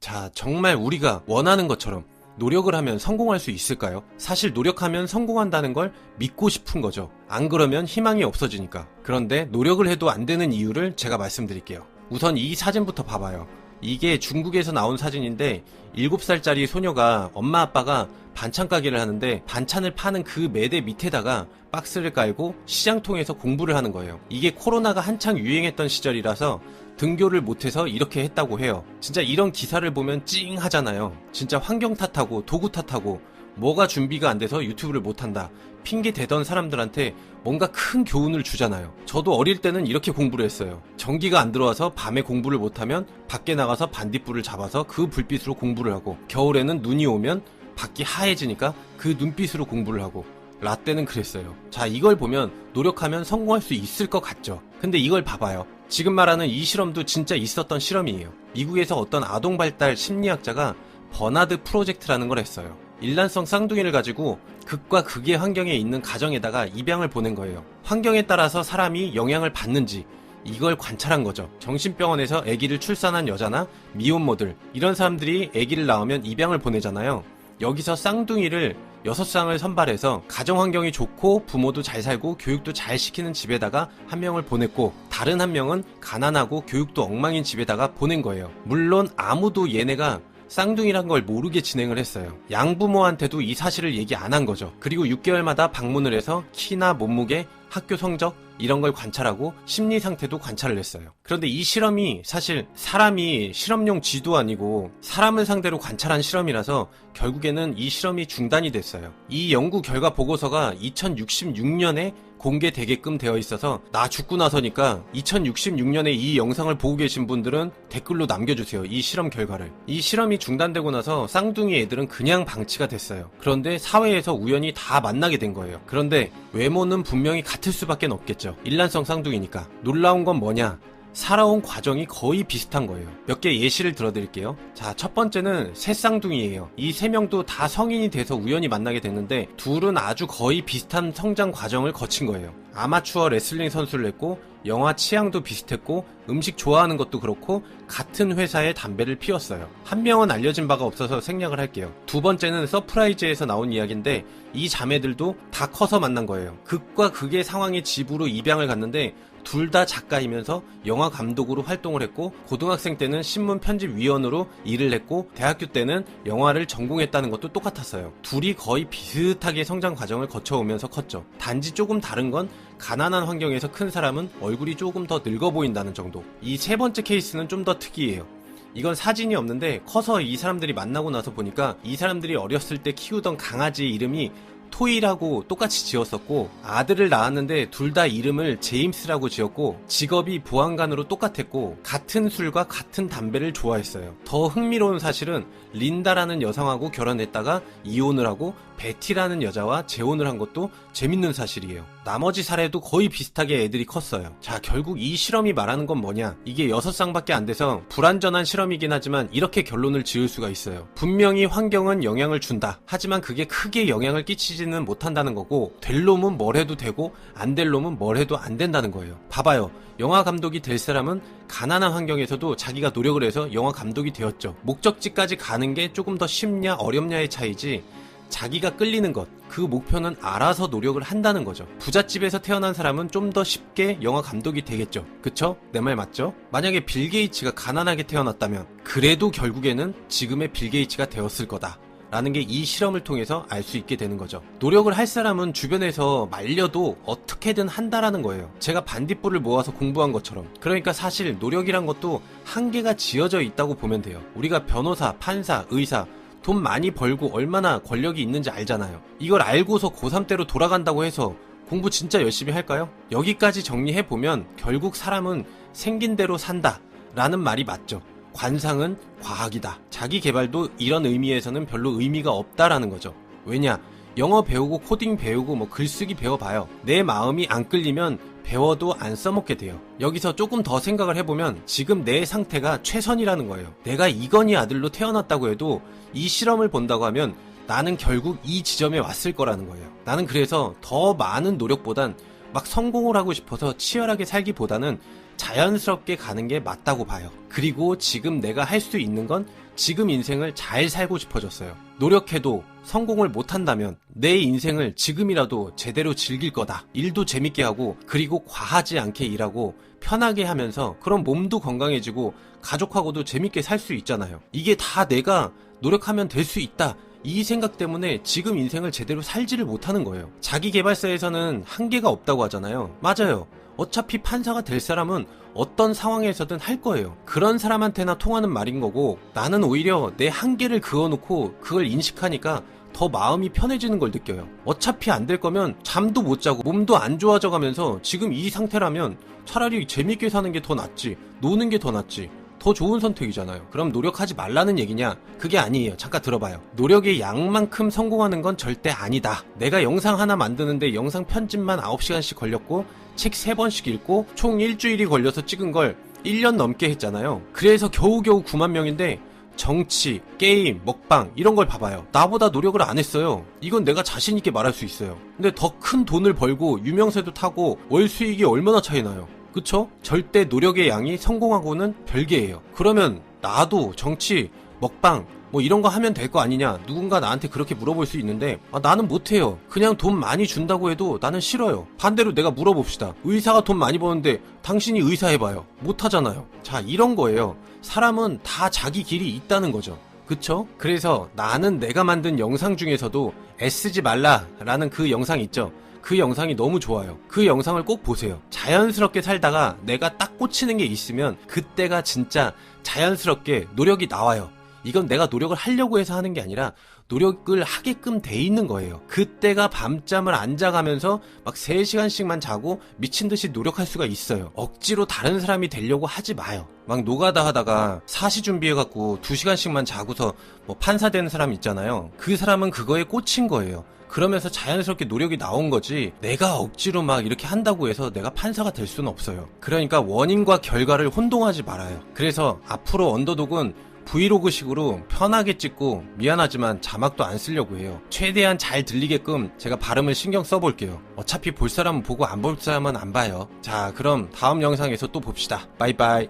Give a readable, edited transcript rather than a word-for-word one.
자, 정말 우리가 원하는 것처럼 노력을 하면 성공할 수 있을까요? 사실 노력하면 성공한다는 걸 믿고 싶은 거죠. 안 그러면 희망이 없어지니까. 그런데 노력을 해도 안 되는 이유를 제가 말씀드릴게요. 우선 이 사진부터 봐봐요. 이게 중국에서 나온 사진인데 7살짜리 소녀가 엄마 아빠가 반찬 가게를 하는데 반찬을 파는 그 매대 밑에다가 박스를 깔고 시장통에서 공부를 하는 거예요. 이게 코로나가 한창 유행했던 시절이라서 등교를 못해서 이렇게 했다고 해요. 진짜 이런 기사를 보면 찡 하잖아요. 진짜 환경 탓하고 도구 탓하고 뭐가 준비가 안 돼서 유튜브를 못한다 핑계 대던 사람들한테 뭔가 큰 교훈을 주잖아요. 저도 어릴 때는 이렇게 공부를 했어요. 전기가 안 들어와서 밤에 공부를 못하면 밖에 나가서 반딧불을 잡아서 그 불빛으로 공부를 하고, 겨울에는 눈이 오면 밖이 하얘지니까 그 눈빛으로 공부를 하고, 라떼는 그랬어요. 자, 이걸 보면 노력하면 성공할 수 있을 것 같죠. 근데 이걸 봐봐요. 지금 말하는 이 실험도 진짜 있었던 실험이에요. 미국에서 어떤 아동발달 심리학자가 버나드 프로젝트라는 걸 했어요. 일란성 쌍둥이를 가지고 극과 극의 환경에 있는 가정에다가 입양을 보낸 거예요. 환경에 따라서 사람이 영향을 받는지 이걸 관찰한 거죠. 정신병원에서 아기를 출산한 여자나 미혼모들, 이런 사람들이 아기를 낳으면 입양을 보내잖아요. 여기서 쌍둥이를 6쌍을 선발해서 가정 환경이 좋고 부모도 잘 살고 교육도 잘 시키는 집에다가 한 명을 보냈고, 다른 한 명은 가난하고 교육도 엉망인 집에다가 보낸 거예요. 물론 아무도 얘네가 쌍둥이란 걸 모르게 진행을 했어요. 양부모한테도 이 사실을 얘기 안 한 거죠. 그리고 6개월마다 방문을 해서 키나 몸무게, 학교 성적 이런 걸 관찰하고 심리 상태도 관찰을 했어요. 그런데 이 실험이 사실 사람이 실험용 쥐도 아니고 사람을 상대로 관찰한 실험이라서 결국에는 이 실험이 중단이 됐어요. 이 연구 결과 보고서가 2066년에 공개되게끔 되어 있어서 나 죽고 나서니까 2066년에 이 영상을 보고 계신 분들은 댓글로 남겨주세요. 이 실험 결과를. 이 실험이 중단되고 나서 쌍둥이 애들은 그냥 방치가 됐어요. 그런데 사회에서 우연히 다 만나게 된 거예요. 그런데 외모는 분명히 같을 수밖에 없겠죠. 일란성 쌍둥이니까. 놀라운 건 뭐냐? 살아온 과정이 거의 비슷한 거예요. 몇 개 예시를 들어드릴게요. 자, 첫 번째는 새 쌍둥이에요. 이 세 명도 다 성인이 돼서 우연히 만나게 됐는데 둘은 아주 거의 비슷한 성장 과정을 거친 거예요. 아마추어 레슬링 선수를 했고 영화 취향도 비슷했고 음식 좋아하는 것도 그렇고 같은 회사에 담배를 피웠어요. 한 명은 알려진 바가 없어서 생략을 할게요. 두 번째는 서프라이즈에서 나온 이야기인데 이 자매들도 다 커서 만난 거예요. 극과 극의 상황의 집으로 입양을 갔는데 둘 다 작가이면서 영화 감독으로 활동을 했고, 고등학생 때는 신문 편집위원으로 일을 했고 대학교 때는 영화를 전공했다는 것도 똑같았어요. 둘이 거의 비슷하게 성장 과정을 거쳐오면서 컸죠. 단지 조금 다른 건 가난한 환경에서 큰 사람은 얼굴이 조금 더 늙어 보인다는 정도. 이 세 번째 케이스는 좀 더 특이해요. 이건 사진이 없는데 커서 이 사람들이 만나고 나서 보니까 이 사람들이 어렸을 때 키우던 강아지 이름이 토이라고 똑같이 지었었고, 아들을 낳았는데 둘 다 이름을 제임스라고 지었고, 직업이 보안관으로 똑같았고, 같은 술과 같은 담배를 좋아했어요. 더 흥미로운 사실은 린다라는 여성하고 결혼했다가 이혼을 하고 베티라는 여자와 재혼을 한 것도 재밌는 사실이에요. 나머지 사례도 거의 비슷하게 애들이 컸어요. 자, 결국 이 실험이 말하는 건 뭐냐? 이게 6쌍밖에 안 돼서 불완전한 실험이긴 하지만 이렇게 결론을 지을 수가 있어요. 분명히 환경은 영향을 준다. 하지만 그게 크게 영향을 끼치지는 못한다는 거고, 될 놈은 뭘 해도 되고 안 될 놈은 뭘 해도 안 된다는 거예요. 봐봐요. 영화 감독이 될 사람은 가난한 환경에서도 자기가 노력을 해서 영화 감독이 되었죠. 목적지까지 가는 게 조금 더 쉽냐 어렵냐의 차이지, 자기가 끌리는 것, 그 목표는 알아서 노력을 한다는 거죠. 부잣집에서 태어난 사람은 좀 더 쉽게 영화 감독이 되겠죠. 그쵸? 내 말 맞죠? 만약에 빌 게이츠가 가난하게 태어났다면 그래도 결국에는 지금의 빌 게이츠가 되었을 거다 라는 게 이 실험을 통해서 알 수 있게 되는 거죠. 노력을 할 사람은 주변에서 말려도 어떻게든 한다라는 거예요. 제가 반딧불을 모아서 공부한 것처럼. 그러니까 사실 노력이란 것도 한계가 지어져 있다고 보면 돼요. 우리가 변호사, 판사, 의사 돈 많이 벌고 얼마나 권력이 있는지 알잖아요. 이걸 알고서 고3 때로 돌아간다고 해서 공부 진짜 열심히 할까요? 여기까지 정리해보면 결국 사람은 생긴 대로 산다 라는 말이 맞죠. 관상은 과학이다. 자기 개발도 이런 의미에서는 별로 의미가 없다라는 거죠. 왜냐? 영어 배우고 코딩 배우고 뭐 글쓰기 배워봐요. 내 마음이 안 끌리면 배워도 안 써먹게 돼요. 여기서 조금 더 생각을 해보면 지금 내 상태가 최선이라는 거예요. 내가 이건희 아들로 태어났다고 해도 이 실험을 본다고 하면 나는 결국 이 지점에 왔을 거라는 거예요. 나는 그래서 더 많은 노력보단 막 성공을 하고 싶어서 치열하게 살기보다는 자연스럽게 가는 게 맞다고 봐요. 그리고 지금 내가 할 수 있는 건 지금 인생을 잘 살고 싶어졌어요. 노력해도 성공을 못한다면 내 인생을 지금이라도 제대로 즐길 거다. 일도 재밌게 하고 그리고 과하지 않게 일하고 편하게 하면서 그럼 몸도 건강해지고 가족하고도 재밌게 살 수 있잖아요. 이게 다 내가 노력하면 될 수 있다. 이 생각 때문에 지금 인생을 제대로 살지를 못하는 거예요. 자기계발서에서는 한계가 없다고 하잖아요. 맞아요. 어차피 판사가 될 사람은 어떤 상황에서든 할 거예요. 그런 사람한테나 통하는 말인 거고 나는 오히려 내 한계를 그어놓고 그걸 인식하니까 더 마음이 편해지는 걸 느껴요. 어차피 안 될 거면 잠도 못 자고 몸도 안 좋아져 가면서 지금 이 상태라면 차라리 재밌게 사는 게 더 낫지, 노는 게 더 낫지. 더 좋은 선택이잖아요. 그럼 노력하지 말라는 얘기냐? 그게 아니에요. 잠깐 들어봐요. 노력의 양만큼 성공하는 건 절대 아니다. 내가 영상 하나 만드는데 영상 편집만 9시간씩 걸렸고 책 3번씩 읽고 총 일주일이 걸려서 찍은 걸 1년 넘게 했잖아요. 그래서 겨우겨우 9만 명인데 정치, 게임, 먹방 이런 걸 봐봐요. 나보다 노력을 안 했어요. 이건 내가 자신 있게 말할 수 있어요. 근데 더 큰 돈을 벌고 유명세도 타고 월 수익이 얼마나 차이 나요? 그쵸? 절대 노력의 양이 성공하고는 별개예요. 그러면 나도 정치, 먹방 뭐 이런 거 하면 될 거 아니냐? 누군가 나한테 그렇게 물어볼 수 있는데 나는 못해요. 그냥 돈 많이 준다고 해도 나는 싫어요. 반대로 내가 물어봅시다. 의사가 돈 많이 버는데 당신이 의사 해봐요. 못하잖아요. 자, 이런 거예요. 사람은 다 자기 길이 있다는 거죠. 그쵸? 그래서 나는 내가 만든 영상 중에서도 애쓰지 말라라는 그 영상 있죠? 그 영상이 너무 좋아요. 그 영상을 꼭 보세요. 자연스럽게 살다가 내가 딱 꽂히는 게 있으면 그때가 진짜 자연스럽게 노력이 나와요. 이건 내가 노력을 하려고 해서 하는 게 아니라 노력을 하게끔 돼 있는 거예요. 그때가 밤잠을 안 자가면서 막 3시간씩만 자고 미친 듯이 노력할 수가 있어요. 억지로 다른 사람이 되려고 하지 마요. 막 노가다 하다가 사시 준비해갖고 2시간씩만 자고서 뭐 판사 되는 사람 있잖아요. 그 사람은 그거에 꽂힌 거예요. 그러면서 자연스럽게 노력이 나온 거지 내가 억지로 막 이렇게 한다고 해서 내가 판사가 될 수는 없어요. 그러니까 원인과 결과를 혼동하지 말아요. 그래서 앞으로 언더독은 브이로그식으로 편하게 찍고 미안하지만 자막도 안 쓰려고 해요. 최대한 잘 들리게끔 제가 발음을 신경 써볼게요. 어차피 볼 사람은 보고 안 볼 사람은 안 봐요. 자, 그럼 다음 영상에서 또 봅시다. 바이바이.